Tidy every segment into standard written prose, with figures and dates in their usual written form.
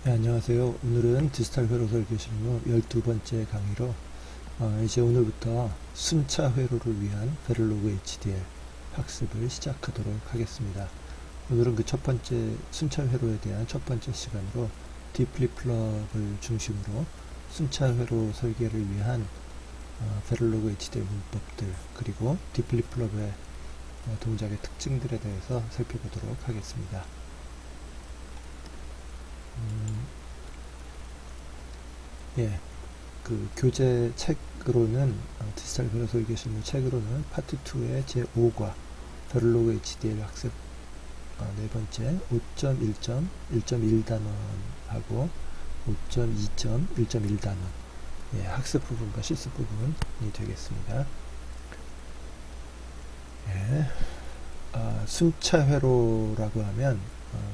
네, 안녕하세요. 오늘은 디지털 회로 설계 실무 12번째 강의로 이제 오늘부터 순차 회로를 위한 베를로그 HDL 학습을 시작하도록 하겠습니다. 오늘은 그 첫 번째 순차 회로에 대한 첫 번째 시간으로 디플립플럽을 중심으로 순차 회로 설계를 위한 베를로그 HDL 문법들 그리고 디플립플럽의 동작의 특징들에 대해서 살펴보도록 하겠습니다. 예, 그 교재 책으로는 디지털 회로 설계 실무 책으로는 파트 2의 제5과 베를로그 HDL 학습 네 번째 5.1.1.1단원하고 5.2.1.1단원 예, 학습 부분과 실습 부분이 되겠습니다. 예, 순차 회로라고 하면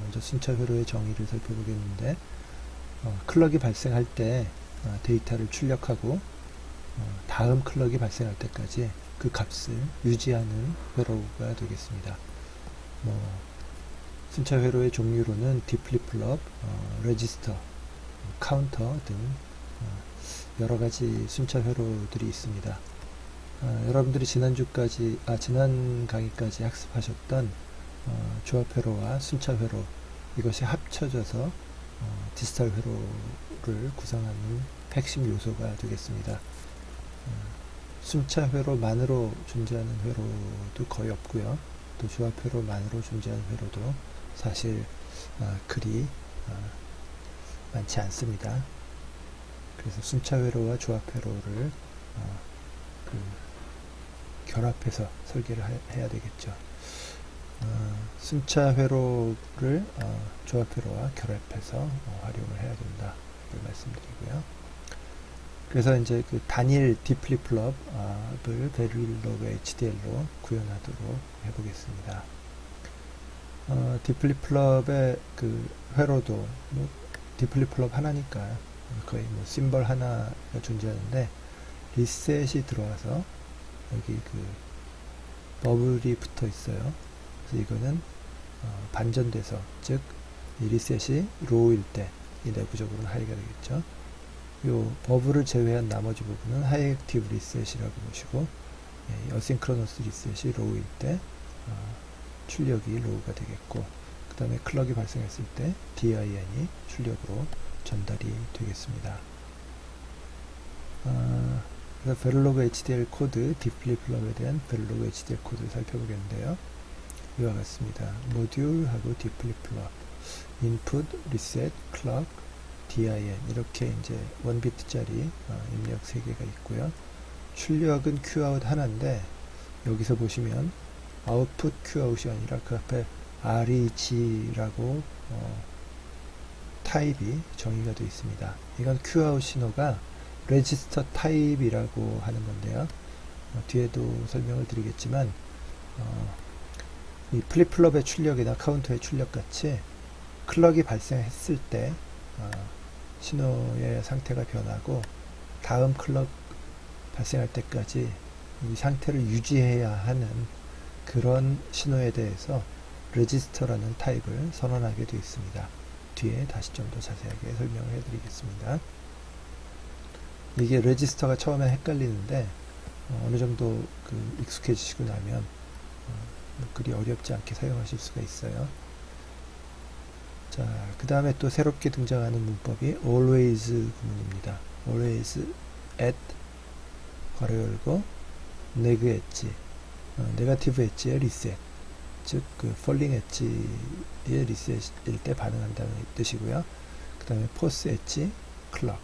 먼저 순차 회로의 정의를 살펴보겠는데 클럭이 발생할 때 데이터를 출력하고 다음 클럭이 발생할 때까지 그 값을 유지하는 회로가 되겠습니다. 순차 회로의 종류로는 디플립플럽, 레지스터, 카운터 등 여러 가지 순차 회로들이 있습니다. 여러분들이 지난 강의까지 학습하셨던 조합 회로와 순차 회로 이것이 합쳐져서 디지털 회로를 구성하는 핵심 요소가 되겠습니다. 순차 회로만으로 존재하는 회로도 거의 없고요. 또 조합 회로만으로 존재하는 회로도 사실 그리 많지 않습니다. 그래서 순차 회로와 조합 회로를 결합해서 설계를 해야 되겠죠. 순차 회로를 조합 회로와 결합해서 활용을 해야 된다를 말씀드리고요. 그래서 이제 그 단일 디플립플럽을 베를로그 HDL로 구현하도록 해보겠습니다. 디플립플럽의 그 회로도 디플립플럽 하나니까 거의 심벌 하나가 존재하는데 리셋이 들어와서 여기 그 버블이 붙어 있어요. 그래서 이거는 반전돼서 즉 이 리셋이 로우일 때 이 내부적으로는 하이가 되겠죠. 요 버블을 제외한 나머지 부분은 하이 액티브 리셋이라고 보시고 어싱크로너스 리셋이 로우일 때 출력이 로우가 되겠고 그 다음에 클럭이 발생했을 때 DIN이 출력으로 전달이 되겠습니다. 그래서 베를로그 HDL 코드, 디플립플럽에 대한 베를로그 HDL 코드를 살펴보겠는데요. 이와 같습니다. 모듈하고 디플립플럽, 인풋, 리셋, 클럭, DIN 이렇게 이제 원비트짜리 입력 3개가 있고요. 출력은 Qout 하나인데 여기서 보시면 아웃풋 Qout이 아니라 그 앞에 REG라고 타입이 정의가 되어 있습니다. 이건 Qout 신호가 레지스터 타입이라고 하는 건데요. 뒤에도 설명을 드리겠지만 이 플립플럽의 출력이나 카운터의 출력 같이 클럭이 발생했을 때 신호의 상태가 변하고 다음 클럭 발생할 때까지 이 상태를 유지해야 하는 그런 신호에 대해서 레지스터라는 타입을 선언하게 되어 있습니다. 뒤에 다시 좀 더 자세하게 설명을 해드리겠습니다. 이게 레지스터가 처음에 헷갈리는데 어느 정도 그 익숙해지시고 나면 그리 어렵지 않게 사용하실 수가 있어요. 자, 그 다음에 또 새롭게 등장하는 문법이 always 구문입니다. always at 괄호 열고 neg 엣지, 네거티브 엣지의 리셋, 즉 그 falling 엣지의 리셋일 때 반응한다는 뜻이고요. 그 다음에 force 엣지, 클럭.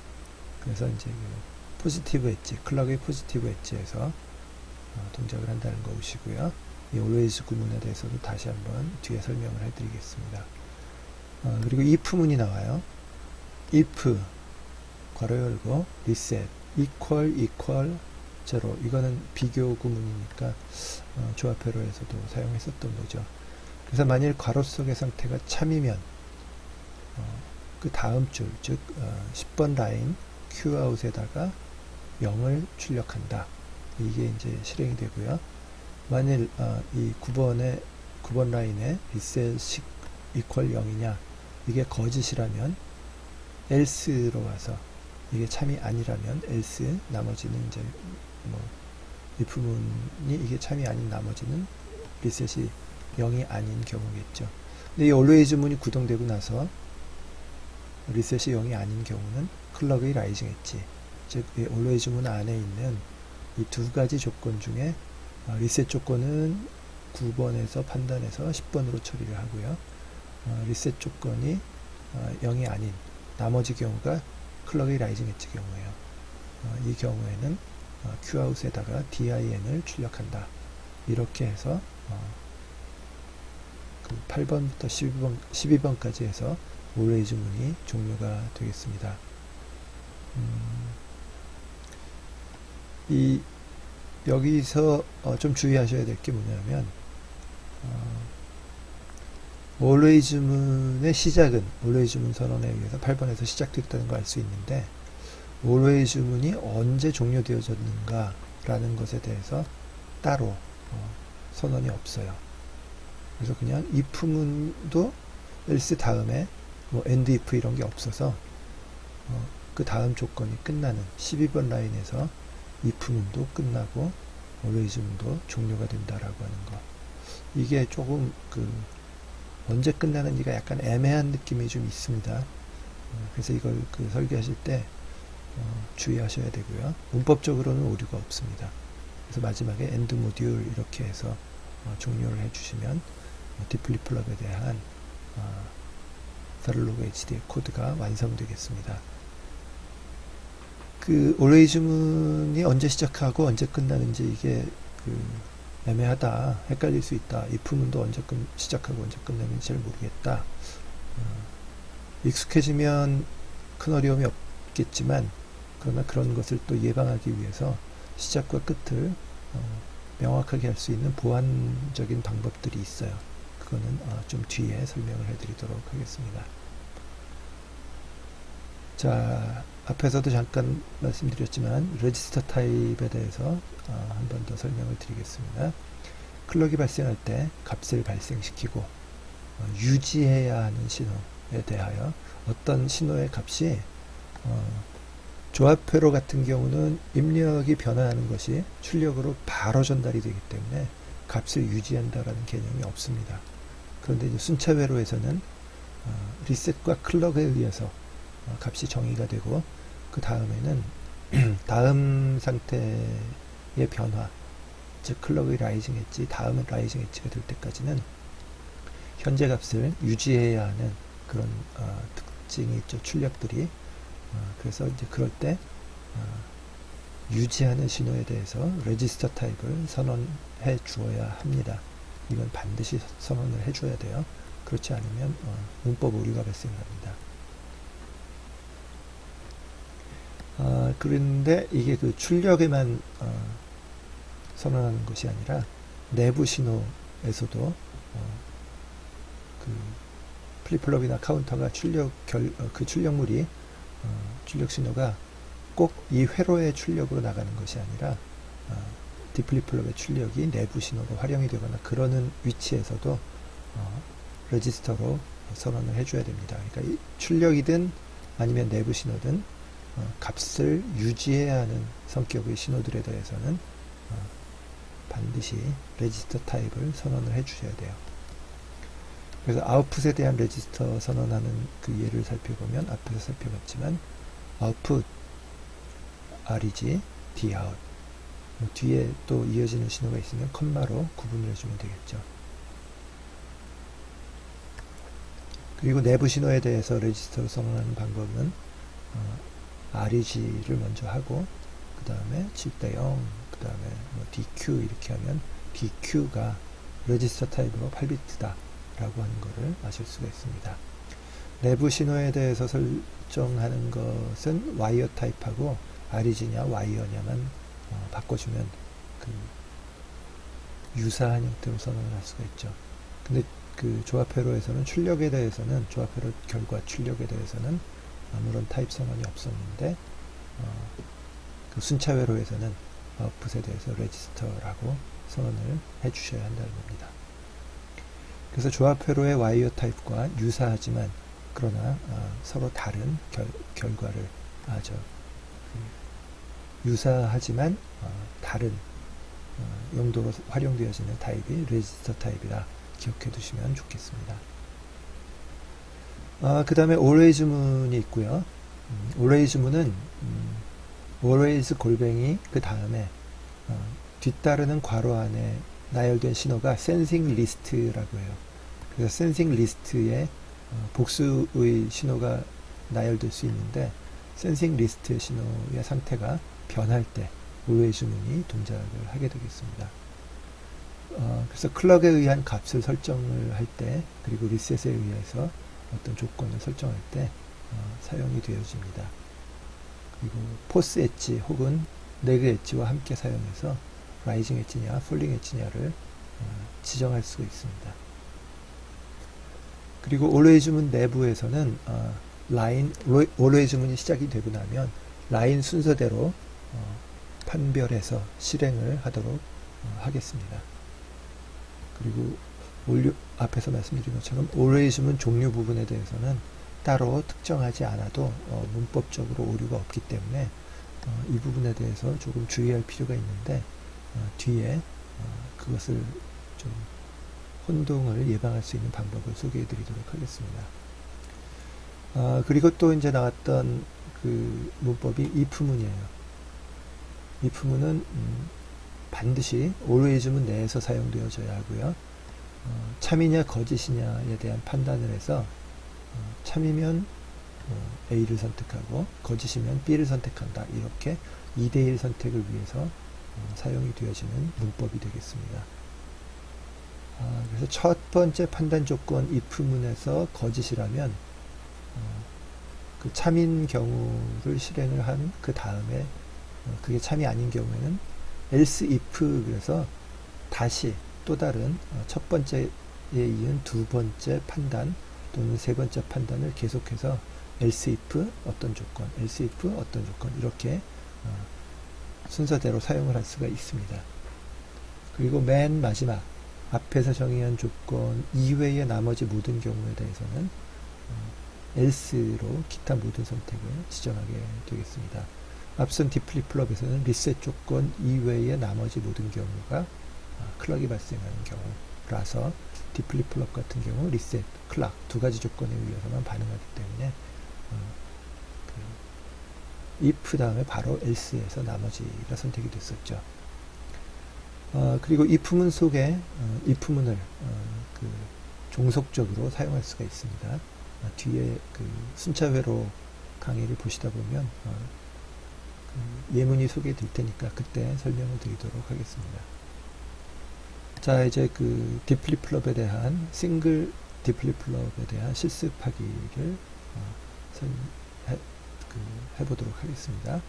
그래서 이제 그 포지티브 엣지, 클럭의 포지티브 엣지에서 동작을 한다는 것이고요. 이 always 구문에 대해서도 다시 한번 뒤에 설명을 해드리겠습니다. 그리고 if문이 나와요. if 괄호 열고 reset equal 0 이거는 비교 구문이니까 조합 회로에서도 사용했었던 거죠. 그래서 만일 괄호 속의 상태가 참이면 그 다음 줄 즉 10번 라인 Qout에다가 0을 출력한다. 이게 이제 실행이 되고요. 만일 이 9번 라인에 reset equal 0이냐 이게 거짓이라면 else로 와서 이게 참이 아니라면 else, 나머지는 이제 뭐 if문이 이게 참이 아닌 나머지는 리셋이 0이 아닌 경우겠죠. 근데 이 always 문이 구동되고 나서 리셋이 0이 아닌 경우는 클럭의 라이징 엣지, 즉 always 문 안에 있는 이 두 가지 조건 중에 리셋 조건은 9번에서 판단해서 10번으로 처리를 하고요. 리셋 조건이 0이 아닌 나머지 경우가 클럭의 라이징 엣지 경우예요. 이 경우에는 qout에다가 din을 출력한다. 이렇게 해서 그 8번부터 12번까지 해서 always 문이 종료가 되겠습니다. 여기서 좀 주의하셔야 될 게 뭐냐면 always 문의 시작은 always 문 선언에 의해서 8번에서 시작됐다는 걸 알 수 있는데 always 문이 언제 종료되어졌는가 라는 것에 대해서 따로 선언이 없어요. 그래서 그냥 if 문도 else 다음에 뭐 end if 이런 게 없어서 그 다음 조건이 끝나는 12번 라인에서 if 문도 끝나고 always 문도 종료가 된다라고 하는 거. 이게 조금 언제 끝나는지가 약간 애매한 느낌이 좀 있습니다. 그래서 이걸 설계하실 때 주의하셔야 되고요. 문법적으로는 오류가 없습니다. 그래서 마지막에 end 모듈 이렇게 해서 종료를 해주시면 디플리플럽에 대한 Verilog HD의 코드가 완성되겠습니다. always 문이 언제 시작하고 언제 끝나는지 이게 애매하다, 헷갈릴 수 있다. if 문도 언제 시작하고 언제 끝나는지 잘 모르겠다. 익숙해지면 큰 어려움이 없겠지만 그러나 그런 것을 또 예방하기 위해서 시작과 끝을 명확하게 할 수 있는 보완적인 방법들이 있어요. 그거는 좀 뒤에 설명을 해드리도록 하겠습니다. 자, 앞에서도 잠깐 말씀드렸지만 레지스터 타입에 대해서 한 번 더 설명을 드리겠습니다. 클럭이 발생할 때 값을 발생시키고 유지해야 하는 신호에 대하여 어떤 신호의 값이 조합회로 같은 경우는 입력이 변화하는 것이 출력으로 바로 전달이 되기 때문에 값을 유지한다라는 개념이 없습니다. 그런데 이제 순차회로에서는 리셋과 클럭에 의해서 값이 정의가 되고 그 다음에는 다음 상태의 변화, 즉 클럭의 라이징 엣지, 다음은 라이징 엣지가 될 때까지는 현재 값을 유지해야 하는 그런 특징이 있죠. 출력들이. 그래서 이제 그럴 때 유지하는 신호에 대해서 레지스터 타입을 선언해 주어야 합니다. 이건 반드시 선언을 해 줘야 돼요. 그렇지 않으면 문법 오류가 발생합니다. 그런데 이게 출력에만 선언하는 것이 아니라 내부 신호에서도 플립플롭이나 카운터가 그 출력물이 출력 신호가 꼭 이 회로의 출력으로 나가는 것이 아니라 디플립플롭의 출력이 내부 신호로 활용이 되거나 그러는 위치에서도 레지스터로 선언을 해줘야 됩니다. 그러니까 이 출력이든 아니면 내부 신호든 값을 유지해야 하는 성격의 신호들에 대해서는 반드시 레지스터 타입을 선언을 해주셔야 돼요. 그래서 아웃풋에 대한 레지스터 선언하는 그 예를 살펴보면 앞에서 살펴봤지만 아웃풋 REG, Dout 뒤에 또 이어지는 신호가 있으면 컴마로 구분을 해주면 되겠죠. 그리고 내부 신호에 대해서 레지스터로 선언하는 방법은 REG를 먼저 하고 그 다음에 7대 0, 그 다음에 DQ 이렇게 하면 DQ가 레지스터 타입으로 8비트다 라고 하는 것을 아실 수가 있습니다. 내부 신호에 대해서 설정하는 것은 와이어 타입하고 REG냐 와이어냐만 바꿔주면 유사한 형태로 선언을 할 수가 있죠. 근데 조합회로에서는 출력에 대해서는 조합회로 결과 출력에 대해서는 아무런 타입 선언이 없었는데 순차회로에서는 아웃풋에 대해서 레지스터라고 선언을 해 주셔야 한다는 겁니다. 그래서 조합회로의 와이어 타입과 유사하지만 그러나 서로 다른 결과를 유사하지만 다른 용도로 활용되어지는 타입이 레지스터 타입이라 기억해 두시면 좋겠습니다. 그 다음에 always 문이 있고요. always 문은 always 골뱅이 그 다음에 뒤따르는 괄호 안에 나열된 신호가 sensing list라고 해요. 그래서 sensing list에 복수의 신호가 나열될 수 있는데 sensing list 신호의 상태가 변할 때 always 문이 동작을 하게 되겠습니다. 그래서 클럭에 의한 값을 설정을 할 때 그리고 리셋에 의해서 어떤 조건을 설정할 때 사용이 되어집니다. 그리고 포스 엣지 혹은 네그 엣지와 함께 사용해서 라이징 엣지냐 폴링 엣지냐를 지정할 수가 있습니다. 그리고 always 문 내부에서는 라인 always 문이 시작이 되고 나면 라인 순서대로 판별해서 실행을 하도록 하겠습니다. 그리고 앞에서 말씀드린 것처럼 always 문 종류 부분에 대해서는 따로 특정하지 않아도 문법적으로 오류가 없기 때문에 이 부분에 대해서 조금 주의할 필요가 있는데 뒤에 그것을 좀 혼동을 예방할 수 있는 방법을 소개해 드리도록 하겠습니다. 그리고 또 이제 나왔던 그 문법이 if 문이에요. if 문은 반드시 always 문 내에서 사용되어져야 하고요. 참이냐 거짓이냐에 대한 판단을 해서 참이면 A를 선택하고 거짓이면 B를 선택한다. 이렇게 2대1 선택을 위해서 사용이 되어지는 문법이 되겠습니다. 그래서 첫 번째 판단 조건 if 문에서 거짓이라면 그 참인 경우를 실행을 한 그 다음에 그게 참이 아닌 경우에는 else if 그래서 다시 또 다른 첫 번째에 이은 두 번째 판단 또는 세 번째 판단을 계속해서 else if 어떤 조건, else if 어떤 조건 이렇게 순서대로 사용을 할 수가 있습니다. 그리고 맨 마지막 앞에서 정의한 조건 이외의 나머지 모든 경우에 대해서는 else로 기타 모든 선택을 지정하게 되겠습니다. 앞선 디플립플롭에서는 리셋 조건 이외의 나머지 모든 경우가 클럭이 발생하는 경우라서 디플립플롭 같은 경우 리셋, 클락 두 가지 조건에 의해서만 반응하기 때문에 if 다음에 바로 else에서 나머지가 선택이 됐었죠. 그리고 if문 속에 if문을 종속적으로 사용할 수가 있습니다. 뒤에 그 순차회로 강의를 보시다 보면 예문이 소개될 테니까 그때 설명을 드리도록 하겠습니다. 자, 이제 그 디플립플롭에 대한 싱글 디플립플롭에 대한 실습하기를 해보도록 하겠습니다.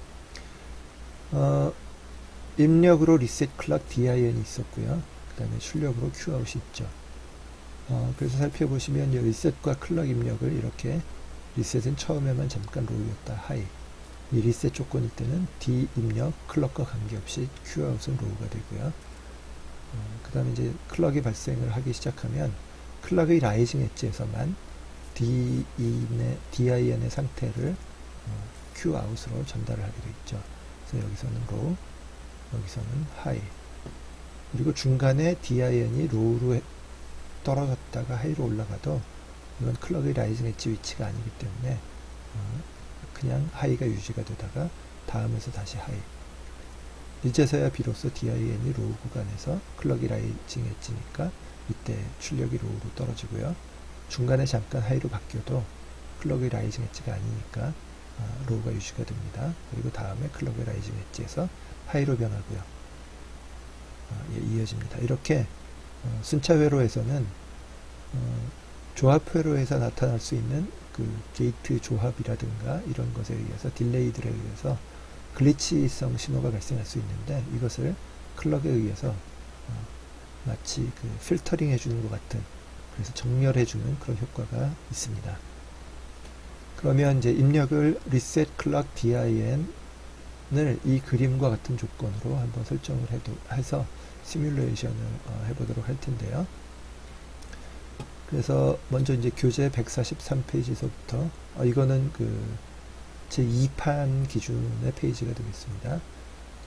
입력으로 리셋 클락 DIN이 있었고요. 그 다음에 출력으로 Qout이 있죠. 그래서 살펴보시면 리셋과 클락 입력을 이렇게 리셋은 처음에만 잠깐 로우였다 하이 이 리셋 조건일 때는 D 입력 클럭과 관계없이 Qout은 로우가 되고요. 그 다음에 이제 클럭이 발생을 하기 시작하면 클럭의 라이징 엣지에서만 DIN의 상태를 Qout으로 전달을 하게 되죠. 그래서 여기서는 로우, 여기서는 하이. 그리고 중간에 DIN이 로우로 떨어졌다가 하이로 올라가도 이건 클럭의 라이징 엣지 위치가 아니기 때문에 그냥 하이가 유지가 되다가 다음에서 다시 하이. 이제서야 비로소 DIN이 로우 구간에서 클럭이 라이징 엣지니까 이때 출력이 로우로 떨어지고요. 중간에 잠깐 하이로 바뀌어도 클럭의 라이징 엣지가 아니니까 로우가 유지가 됩니다. 그리고 다음에 클럭의 라이징 엣지에서 하이로 변하고요. 이어집니다. 이렇게 순차 회로에서는 조합 회로에서 나타날 수 있는 그 게이트 조합이라든가 이런 것에 의해서 딜레이들에 의해서 글리치성 신호가 발생할 수 있는데 이것을 클럭에 의해서 마치 그 필터링 해주는 것 같은 그래서 정렬해주는 그런 효과가 있습니다. 그러면 이제 입력을 reset clock DIN을 이 그림과 같은 조건으로 한번 설정을 해서 시뮬레이션을 해보도록 할 텐데요. 그래서 먼저 이제 교재 143페이지서부터 이거는 그 제 2판 기준의 페이지가 되겠습니다.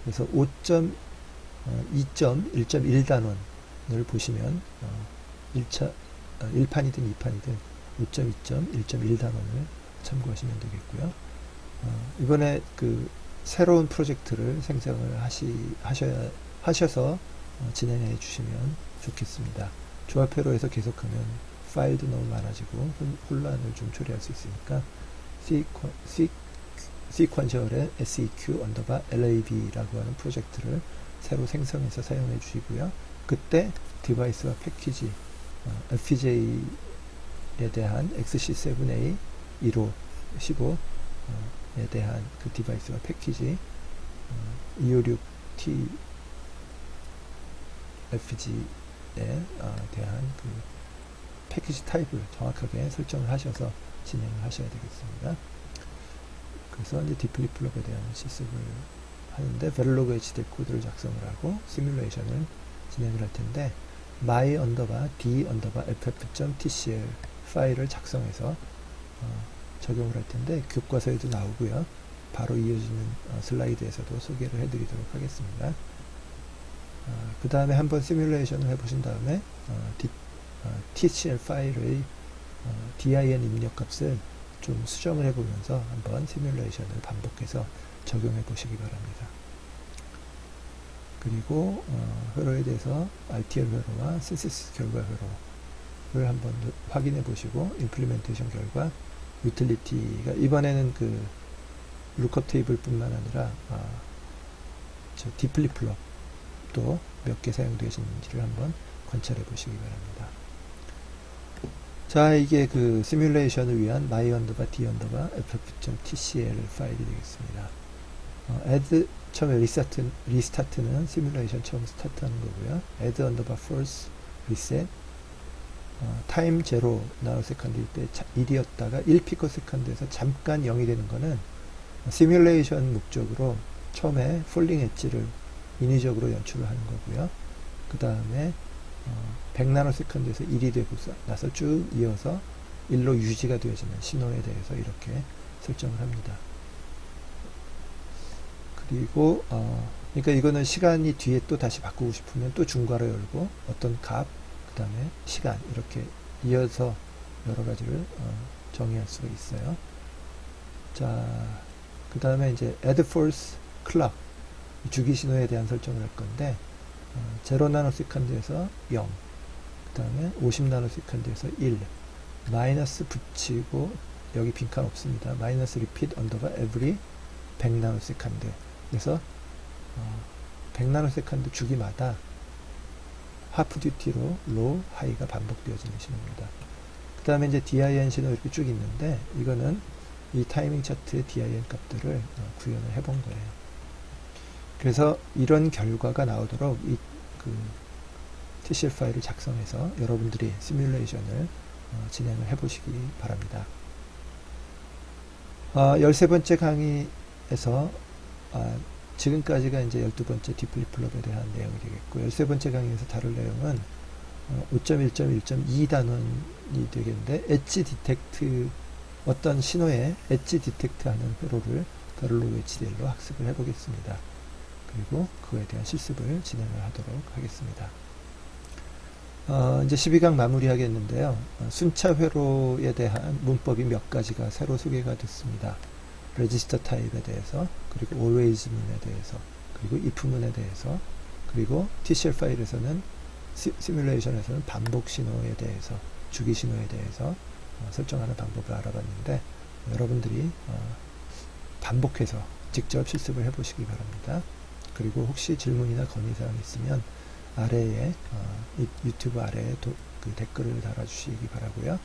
그래서 5.2.1.1단원을 보시면 1판이든 2판이든 5.2.1.1단원을 참고하시면 되겠고요. 이번에 그 새로운 프로젝트를 생성을 하셔서 진행해 주시면 좋겠습니다. 조합회로에서 계속하면 파일도 너무 많아지고 혼란을 좀 초래할 수 있으니까 시퀀셜의 seq_lab라고 하는 프로젝트를 새로 생성해서 사용해 주시고요. 그때 디바이스와 패키지 FPGA에 대한 XC7A 15에 대한 그 디바이스와 패키지 256T FPGA에 대한 그 패키지 타입을 정확하게 설정을 하셔서 진행을 하셔야 되겠습니다. 그래서 이제 디플리플롭에 대한 실습을 하는데 verilog HDL 코드를 작성을 하고 시뮬레이션을 진행을 할 텐데 my_d_ff.tcl 파일을 작성해서 적용을 할 텐데 교과서에도 나오고요. 바로 이어지는 슬라이드에서도 소개를 해드리도록 하겠습니다. 그 다음에 한번 시뮬레이션을 해보신 다음에 tcl 파일의 din 입력 값을 좀 수정을 해보면서 한번 시뮬레이션을 반복해서 적용해 보시기 바랍니다. 그리고 회로에 대해서 RTL 회로와 synthesis 결과 회로를 한번 확인해 보시고 임플리멘테이션 결과 유틸리티가 이번에는 그 룩업 테이블 뿐만 아니라 디플리플롭도 몇 개 사용되시는지를 한번 관찰해 보시기 바랍니다. 자, 이게 그 시뮬레이션을 위한 my_d_ff.tcl 파일이 되겠습니다. add 처음에 리스타트는 시뮬레이션 처음 스타트하는 거고요. add_false reset 타임 0 나노세컨드일 때 1이었다가 1피코세컨드에서 잠깐 0이 되는 거는 시뮬레이션 목적으로 처음에 폴링 엣지를 인위적으로 연출을 하는 거고요. 그 다음에 100나노세컨드에서 1이 되고 나서 쭉 이어서 1로 유지가 되어지는 신호에 대해서 이렇게 설정을 합니다. 그리고 그러니까 이거는 시간이 뒤에 또 다시 바꾸고 싶으면 또 중괄호 열고 어떤 값, 그 다음에 시간 이렇게 이어서 여러 가지를 정의할 수가 있어요. 자, 그 다음에 이제 add false clock 주기 신호에 대한 설정을 할 건데 0나노세컨드에서 0, 그 다음에 50나노세컨드에서 1, 마이너스 붙이고 여기 빈칸 없습니다. 마이너스 repeat underbar every 100나노세컨드. 그래서 100나노세컨드 주기마다 하프 듀티로 로우, 하이가 반복되어지는 신호입니다. 그 다음에 이제 DIN 신호 이렇게 쭉 있는데 이거는 이 타이밍 차트의 DIN 값들을 구현을 해본 거예요. 그래서 이런 결과가 나오도록 이 TCL 파일을 작성해서 여러분들이 시뮬레이션을 진행을 해보시기 바랍니다. 13번째 강의에서 지금까지가 이제 12번째 디플리플롭에 대한 내용이 되겠고 13번째 강의에서 다룰 내용은 5.1.1.2 단원이 되겠는데 엣지 디텍트 어떤 신호에 엣지 디텍트 하는 회로를 verilog HDL로 학습을 해보겠습니다. 그리고 그거에 대한 실습을 진행을 하도록 하겠습니다. 이제 12강 마무리하겠는데요. 순차 회로에 대한 문법이 몇 가지가 새로 소개가 됐습니다. 레지스터 타입에 대해서, 그리고 always 문에 대해서, 그리고 if문에 대해서, 그리고 TCL 파일에서는 시뮬레이션에서는 반복 신호에 대해서, 주기 신호에 대해서 설정하는 방법을 알아봤는데 여러분들이 반복해서 직접 실습을 해보시기 바랍니다. 그리고 혹시 질문이나 건의사항이 있으면 아래에 유튜브 아래에 그 댓글을 달아주시기 바라고요.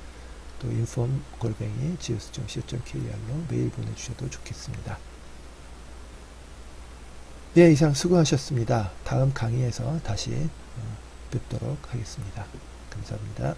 또 inform@geos.co.kr로 메일 보내주셔도 좋겠습니다. 예, 이상 수고하셨습니다. 다음 강의에서 다시 뵙도록 하겠습니다. 감사합니다.